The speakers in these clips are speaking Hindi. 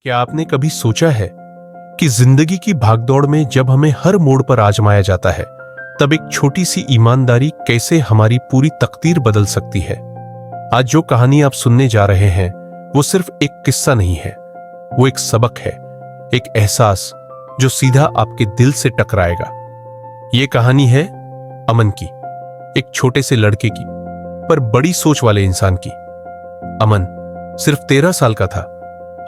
क्या आपने कभी सोचा है कि जिंदगी की भागदौड़ में जब हमें हर मोड़ पर आजमाया जाता है, तब एक छोटी सी ईमानदारी कैसे हमारी पूरी तकदीर बदल सकती है। आज जो कहानी आप सुनने जा रहे हैं वो सिर्फ एक किस्सा नहीं है, वो एक सबक है, एक एहसास जो सीधा आपके दिल से टकराएगा। ये कहानी है अमन की, एक छोटे से लड़के की, पर बड़ी सोच वाले इंसान की। अमन सिर्फ 13 साल का था।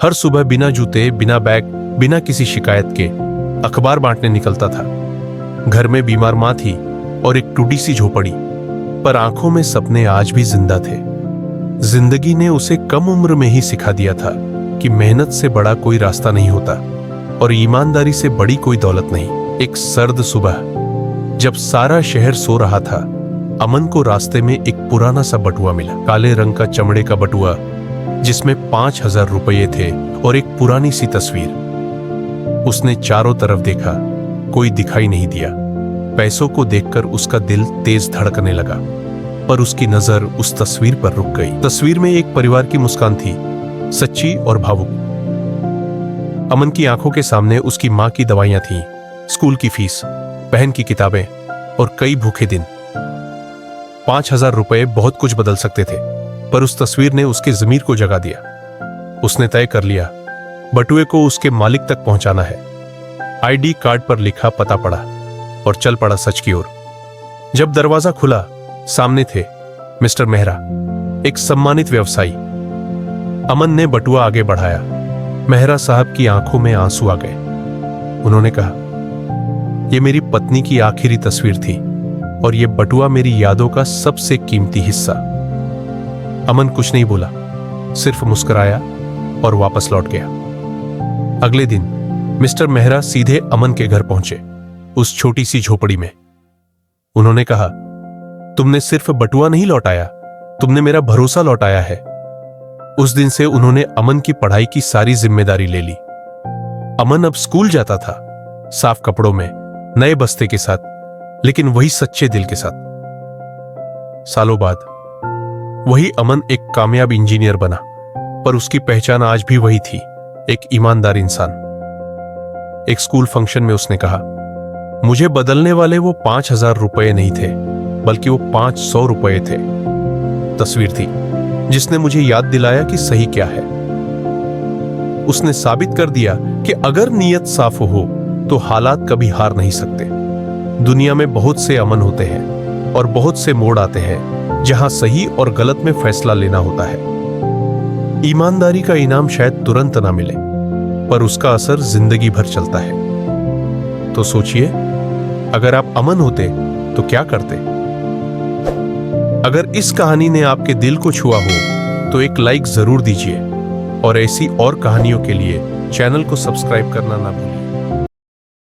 हर सुबह बिना जूते, बिना बैग, बिना किसी शिकायत के अखबार बांटने निकलता था। घर में बीमार मां थी और एक टूटी सी झोपड़ी, पर आंखों में सपने आज भी जिंदा थे। जिंदगी ने उसे कम उम्र में ही सिखा दिया था कि मेहनत से बड़ा कोई रास्ता नहीं होता और ईमानदारी से बड़ी कोई दौलत नहीं। एक सर्द सुबह जब सारा शहर सो रहा था, अमन को रास्ते में एक पुराना सा बटुआ मिला। काले रंग का चमड़े का बटुआ जिसमें 5,000 रुपये थे और एक पुरानी सी तस्वीर। उसने चारों तरफ देखा, कोई दिखाई नहीं दिया। पैसों को देखकर उसका दिल तेज धड़कने लगा, पर उसकी नजर उस तस्वीर पर रुक गई। तस्वीर में एक परिवार की मुस्कान थी, सच्ची और भावुक। अमन की आंखों के सामने उसकी मां की दवाइयां थीं, स्कूल की फीस, बहन की किताबें और कई भूखे दिन। 5,000 रुपये बहुत कुछ बदल सकते थे, पर उस तस्वीर ने उसके ज़मीर को जगा दिया। उसने तय कर लिया, बटुए को उसके मालिक तक पहुंचाना है। आईडी कार्ड पर लिखा पता पढ़ा और चल पड़ा सच की ओर। जब दरवाजा खुला, सामने थे मिस्टर मेहरा, एक सम्मानित व्यवसायी। अमन ने बटुआ आगे बढ़ाया। मेहरा साहब की आंखों में आंसू आ गए। उन्होंने कहा, यह मेरी पत्नी की आखिरी तस्वीर थी और यह बटुआ मेरी यादों का सबसे कीमती हिस्सा। अमन कुछ नहीं बोला, सिर्फ मुस्कुराया और वापस लौट गया। अगले दिन मिस्टर मेहरा सीधे अमन के घर पहुंचे, उस छोटी सी झोपड़ी में। उन्होंने कहा, तुमने सिर्फ बटुआ नहीं लौटाया, तुमने मेरा भरोसा लौटाया है। उस दिन से उन्होंने अमन की पढ़ाई की सारी जिम्मेदारी ले ली। अमन अब स्कूल जाता था, साफ कपड़ों में, नए बस्ते के साथ, लेकिन वही सच्चे दिल के साथ। सालों बाद वही अमन एक कामयाब इंजीनियर बना, पर उसकी पहचान आज भी वही थी, एक ईमानदार इंसान। एक स्कूल फंक्शन में उसने कहा, मुझे बदलने वाले वो 5,000 रुपये नहीं थे, बल्कि वो 500 रुपये थे। तस्वीर थी जिसने मुझे याद दिलाया कि सही क्या है। उसने साबित कर दिया कि अगर नीयत साफ हो तो हालात कभी हार नहीं सकते। दुनिया में बहुत से अमन होते हैं और बहुत से मोड़ आते हैं जहां सही और गलत में फैसला लेना होता है। ईमानदारी का इनाम शायद तुरंत ना मिले, पर उसका असर जिंदगी भर चलता है। तो सोचिए, अगर आप अमन होते तो क्या करते? अगर इस कहानी ने आपके दिल को छुआ हो तो एक लाइक जरूर दीजिए और ऐसी और कहानियों के लिए चैनल को सब्सक्राइब करना ना भूलिए।